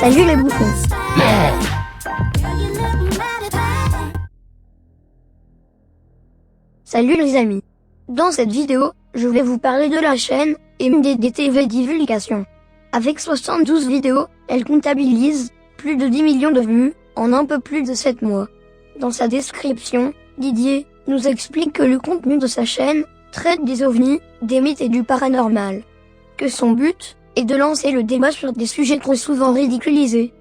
Salut les bouffons. Salut les amis. Dans cette vidéo, je vais vous parler de la chaîne MDDTV Divulgation. Avec 72 vidéos, elle comptabilise plus de 10 millions de vues en un peu plus de 7 mois. Dans sa description, Didier nous explique que le contenu de sa chaîne traite des ovnis, des mythes et du paranormal. Que son but est de lancer le débat sur des sujets trop souvent ridiculisés.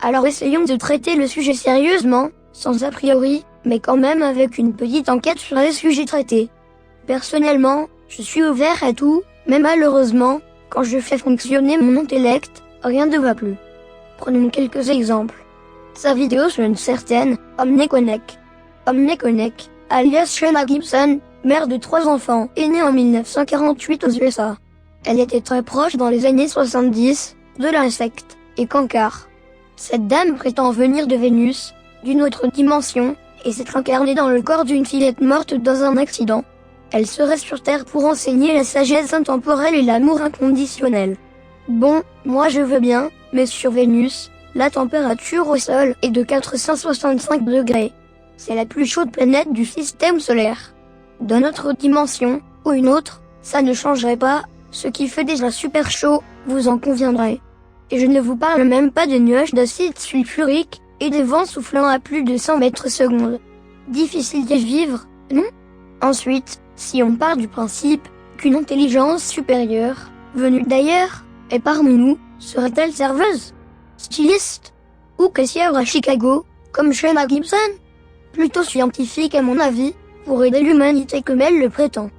Alors essayons de traiter le sujet sérieusement, sans a priori, mais quand même avec une petite enquête sur les sujets traités. Personnellement, je suis ouvert à tout, mais malheureusement, quand je fais fonctionner mon intellect, rien ne va plus. Prenons quelques exemples. Sa vidéo sur une certaine Omnekonek. Omnekonek, alias Shayna Gibson, mère de 3 enfants, est née en 1948 aux USA. Elle était très proche dans les années 70 de la secte Ekankar. Cette dame prétend venir de Vénus, d'une autre dimension, et s'être incarnée dans le corps d'une fillette morte dans un accident. Elle serait sur Terre pour enseigner la sagesse intemporelle et l'amour inconditionnel. Bon, moi je veux bien, mais sur Vénus, la température au sol est de 465 degrés. C'est la plus chaude planète du système solaire. Dans notre dimension, ou une autre, ça ne changerait pas, ce qui fait déjà super chaud, vous en conviendrez. Et je ne vous parle même pas des nuages d'acide sulfurique et des vents soufflant à plus de 100 mètres secondes. Difficile d'y vivre, non? Ensuite, si on part du principe qu'une intelligence supérieure, venue d'ailleurs, est parmi nous, serait-elle serveuse, styliste, ou caissière à Chicago, comme Shayna Gibson? Plutôt scientifique à mon avis, pour aider l'humanité comme elle le prétend.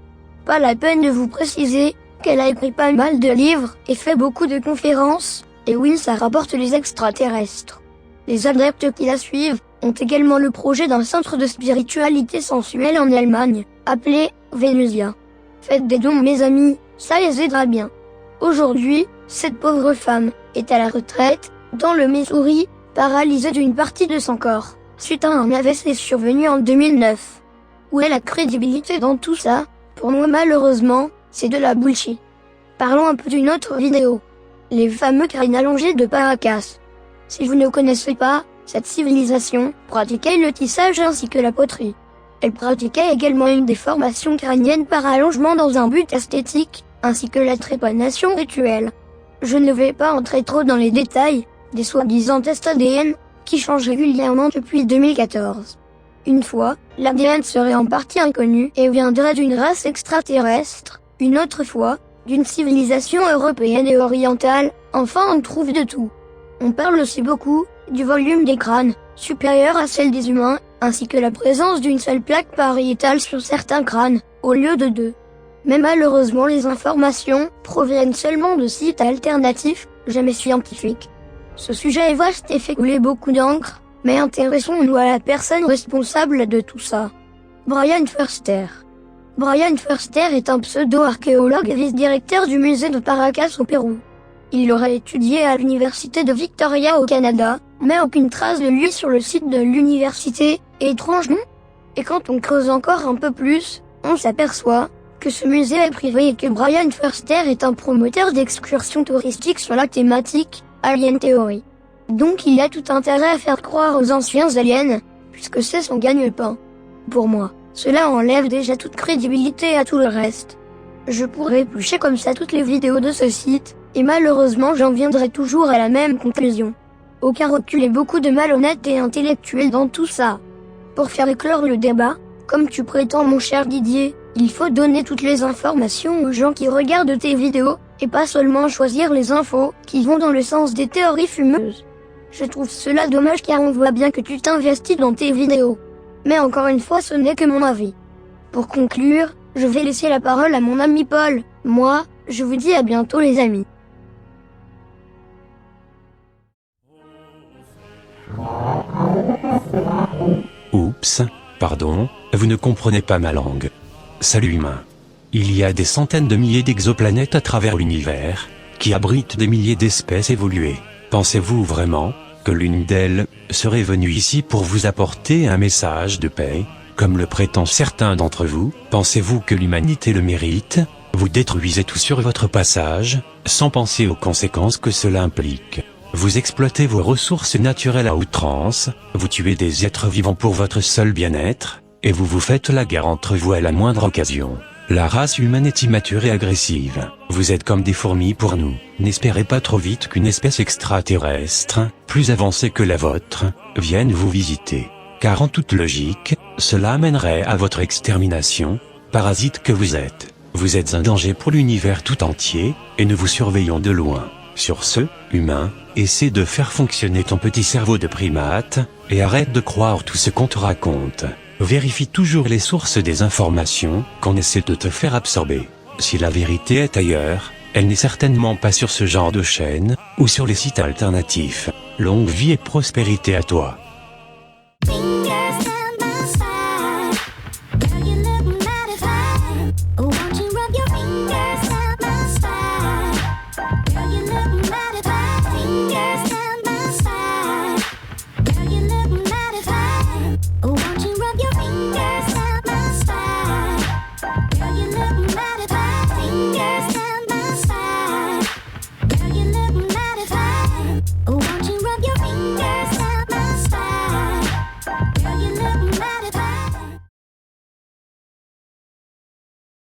Pas la peine de vous préciser qu'elle a écrit pas mal de livres et fait beaucoup de conférences, et oui, ça rapporte les extraterrestres. Les adeptes qui la suivent ont également le projet d'un centre de spiritualité sensuelle en Allemagne, appelé Vénusia. Faites des dons mes amis, ça les aidera bien. Aujourd'hui, cette pauvre femme est à la retraite, dans le Missouri, paralysée d'une partie de son corps, suite à un AVC survenu en 2009. Où est la crédibilité dans tout ça? Pour moi malheureusement, c'est de la bullshit. Parlons un peu d'une autre vidéo. Les fameux crânes allongés de Paracas. Si vous ne connaissez pas, cette civilisation pratiquait le tissage ainsi que la poterie. Elle pratiquait également une déformation crânienne par allongement dans un but esthétique, ainsi que la trépanation rituelle. Je ne vais pas entrer trop dans les détails des soi-disant tests ADN qui changent régulièrement depuis 2014. Une fois, l'ADN serait en partie inconnu et viendrait d'une race extraterrestre, une autre fois, d'une civilisation européenne et orientale, enfin on trouve de tout. On parle aussi beaucoup du volume des crânes, supérieur à celle des humains, ainsi que la présence d'une seule plaque pariétale sur certains crânes, au lieu de 2. Mais malheureusement les informations proviennent seulement de sites alternatifs, jamais scientifiques. Ce sujet est vaste et fait couler beaucoup d'encre, mais intéressons-nous à la personne responsable de tout ça. Brian Foerster. Brian Foerster est un pseudo-archéologue et vice-directeur du musée de Paracas au Pérou. Il aurait étudié à l'université de Victoria au Canada, mais aucune trace de lui sur le site de l'université, étrange non? Et quand on creuse encore un peu plus, on s'aperçoit que ce musée est privé et que Brian Foerster est un promoteur d'excursions touristiques sur la thématique Alien Theory. Donc il a tout intérêt à faire croire aux anciens aliens, puisque c'est son gagne-pain. Pour moi, cela enlève déjà toute crédibilité à tout le reste. Je pourrais éplucher comme ça toutes les vidéos de ce site, et malheureusement j'en viendrai toujours à la même conclusion. Aucun recul et beaucoup de malhonnêteté intellectuelle dans tout ça. Pour faire éclore le débat, comme tu prétends mon cher Didier, il faut donner toutes les informations aux gens qui regardent tes vidéos, et pas seulement choisir les infos qui vont dans le sens des théories fumeuses. Je trouve cela dommage car on voit bien que tu t'investis dans tes vidéos. Mais encore une fois ce n'est que mon avis. Pour conclure, je vais laisser la parole à mon ami Paul. Moi, je vous dis à bientôt les amis. Oups, pardon, vous ne comprenez pas ma langue. Salut humain. Il y a des centaines de milliers d'exoplanètes à travers l'univers, qui abritent des milliers d'espèces évoluées. Pensez-vous vraiment que l'une d'elles serait venue ici pour vous apporter un message de paix, comme le prétendent certains d'entre vous? Pensez-vous que l'humanité le mérite? Vous détruisez tout sur votre passage, sans penser aux conséquences que cela implique. Vous exploitez vos ressources naturelles à outrance, vous tuez des êtres vivants pour votre seul bien-être, et vous vous faites la guerre entre vous à la moindre occasion. La race humaine est immature et agressive. Vous êtes comme des fourmis pour nous. N'espérez pas trop vite qu'une espèce extraterrestre, plus avancée que la vôtre, vienne vous visiter. Car en toute logique, cela amènerait à votre extermination, parasite que vous êtes. Vous êtes un danger pour l'univers tout entier, et nous vous surveillons de loin. Sur ce, humain, essaie de faire fonctionner ton petit cerveau de primate, et arrête de croire tout ce qu'on te raconte. Vérifie toujours les sources des informations qu'on essaie de te faire absorber. Si la vérité est ailleurs, elle n'est certainement pas sur ce genre de chaîne, ou sur les sites alternatifs. Longue vie et prospérité à toi.